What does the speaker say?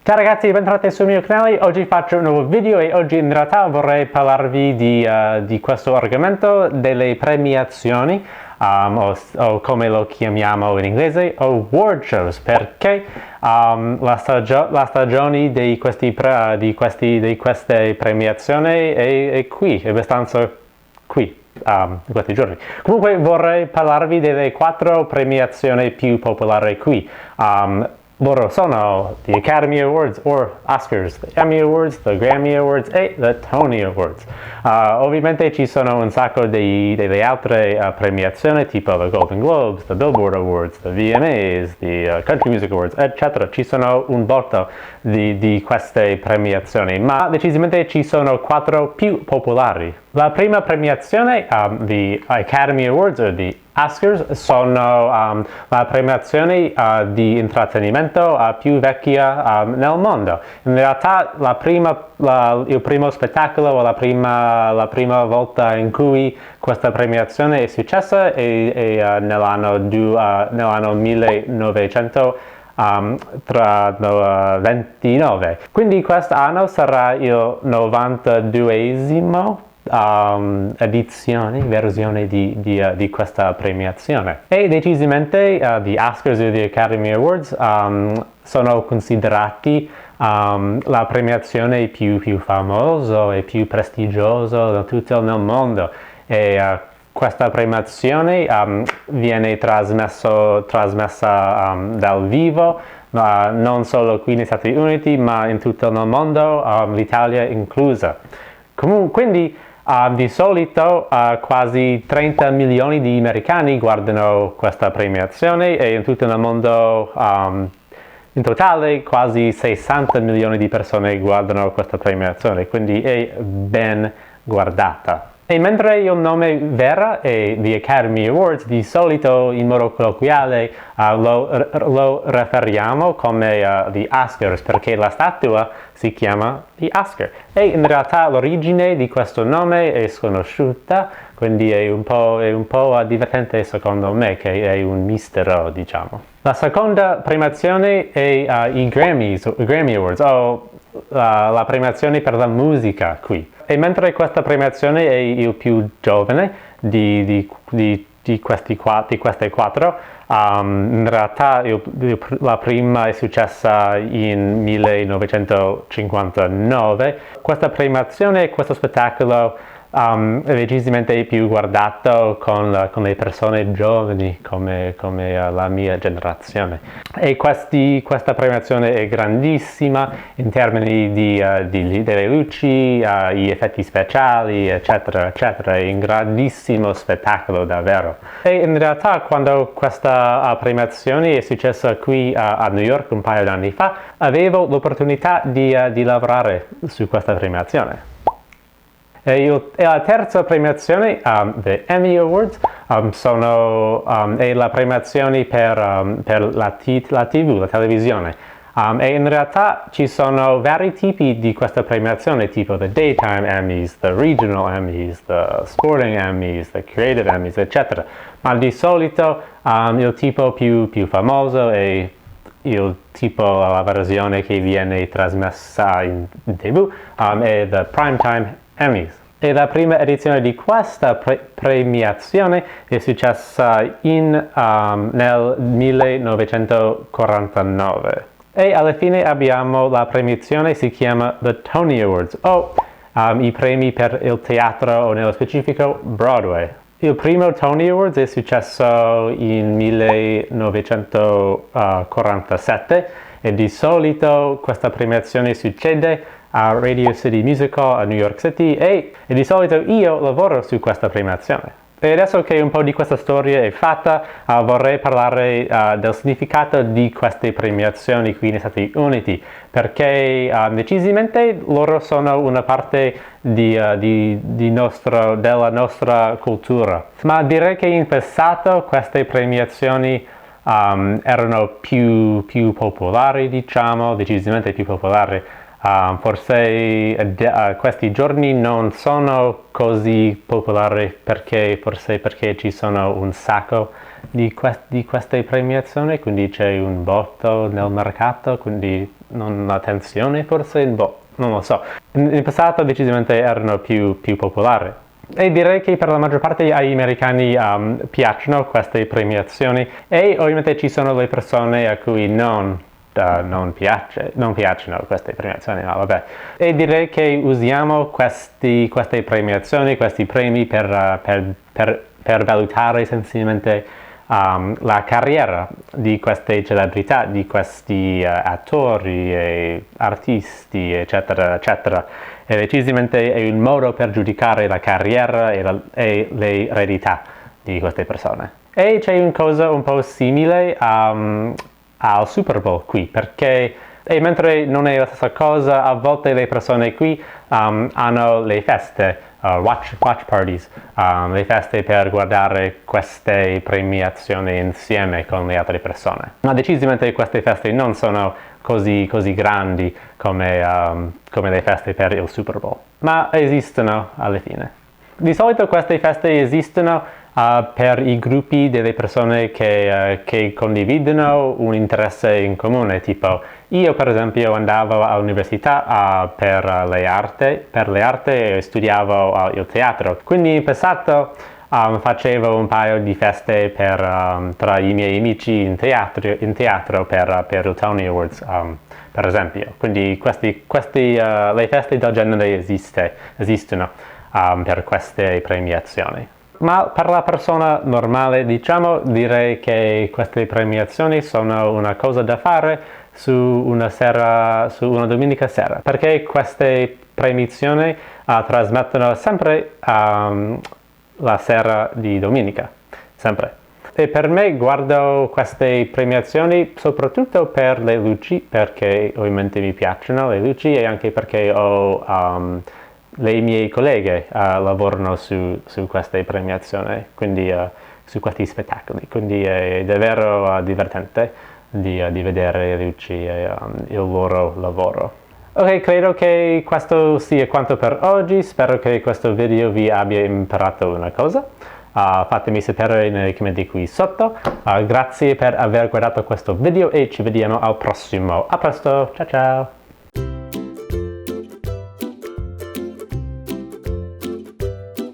Ciao ragazzi, bentornati sul mio canale. Oggi faccio un nuovo video e oggi in realtà vorrei parlarvi di questo argomento delle premiazioni o come lo chiamiamo in inglese, award shows, perché la stagione di queste premiazioni è qui, è abbastanza qui. In questi giorni. Comunque vorrei parlarvi delle 4 premiazioni più popolari qui. Loro sono the Academy Awards or Oscars, the Emmy Awards, the Grammy Awards e the Tony Awards. Ovviamente ci sono un sacco delle altre premiazioni tipo the Golden Globes, the Billboard Awards, the VMAs, the Country Music Awards, eccetera. Ci sono un botto di queste premiazioni, ma decisamente ci sono 4 più popolari. La prima premiazione, the Academy Awards o the Oscars, sono la premiazione di intrattenimento più vecchia nel mondo. In realtà il primo spettacolo o la prima volta in cui questa premiazione è successa è nell'anno 1929. Quindi quest'anno sarà il 92esimo versione di questa premiazione. E decisamente gli Oscars e gli Academy Awards sono considerati la premiazione più famosa e più prestigiosa di tutto il mondo. E questa premiazione viene trasmessa dal vivo, non solo qui negli Stati Uniti, ma in tutto il mondo, l'Italia inclusa. Quindi di solito quasi 30 milioni di americani guardano questa premiazione e in tutto il mondo in totale quasi 60 milioni di persone guardano questa premiazione, quindi è ben guardata. E mentre il nome vero è the Academy Awards, di solito in modo colloquiale lo referiamo come the Oscars, perché la statua si chiama the Oscar. E in realtà l'origine di questo nome è sconosciuta, quindi è un po' divertente secondo me, che è un mistero, diciamo. La seconda premiazione è i Grammy Awards, o la premiazione per la musica qui. E mentre questa premiazione è il più giovane di queste 4, in realtà la prima è successa in 1959. Questa premiazione, questo spettacolo è decisamente più guardato con le persone giovani come la mia generazione. E questa premiazione è grandissima in termini delle luci, gli effetti speciali, eccetera, eccetera. È un grandissimo spettacolo davvero. E in realtà quando questa premiazione è successa qui a New York un paio d'anni fa, avevo l'opportunità di lavorare su questa premiazione. E la terza premiazione, the Emmy Awards, è la premiazione per la TV, la televisione. E in realtà ci sono vari tipi di questa premiazione, tipo the Daytime Emmys, the Regional Emmys, the Sporting Emmys, the Creative Emmys, eccetera. Ma di solito il tipo più famoso è la versione che viene trasmessa in TV, è the Primetime Emmys. E la prima edizione di questa premiazione è successa nel 1949. E alla fine abbiamo la premiazione, si chiama the Tony Awards, o i premi per il teatro o nello specifico Broadway. Il primo Tony Awards è successo in 1947 e di solito questa premiazione succede a Radio City Music Hall a New York City e di solito io lavoro su questa premiazione. E adesso che un po' di questa storia è fatta, vorrei parlare del significato di queste premiazioni qui negli Stati Uniti, perché decisamente loro sono una parte della nostra cultura. Ma direi che in passato queste premiazioni erano più popolari, diciamo, decisamente più popolari Forse questi giorni non sono così popolari forse perché ci sono un sacco di queste premiazioni, quindi c'è un botto nel mercato, quindi non attenzione forse, non lo so. In passato decisamente erano più popolari. E direi che per la maggior parte agli americani piacciono queste premiazioni e ovviamente ci sono le persone a cui non piacciono queste premiazioni, ma vabbè. E direi che usiamo queste premiazioni, questi premi per valutare essenzialmente la carriera di queste celebrità, di questi attori e artisti, eccetera, eccetera. E decisamente è un modo per giudicare la carriera e le eredità di queste persone. E c'è una cosa un po' simile al Super Bowl qui, perché mentre non è la stessa cosa, a volte le persone qui hanno le feste, watch parties, le feste per guardare queste premiazioni insieme con le altre persone. Ma decisamente queste feste non sono così grandi come le feste per il Super Bowl, ma esistono alla fine. Di solito queste feste esistono per i gruppi delle persone che condividono un interesse in comune, tipo io per esempio andavo all'università per le arti e studiavo il teatro, quindi in passato facevo un paio di feste tra i miei amici in teatro per il Tony Awards, per esempio. Quindi le feste del genere esistono per queste premiazioni. Ma per la persona normale, direi che queste premiazioni sono una cosa da fare su una domenica sera, perché queste premiazioni trasmettono sempre la sera di domenica, sempre. E per me guardo queste premiazioni soprattutto per le luci, perché ovviamente mi piacciono le luci e anche perché le mie colleghe lavorano su queste premiazioni, quindi su questi spettacoli, quindi è davvero divertente di vedere le luci e il loro lavoro. Ok, credo che questo sia quanto per oggi, spero che questo video vi abbia imparato una cosa. Fatemi sapere nei commenti qui sotto. Grazie per aver guardato questo video e ci vediamo al prossimo. A presto, ciao ciao!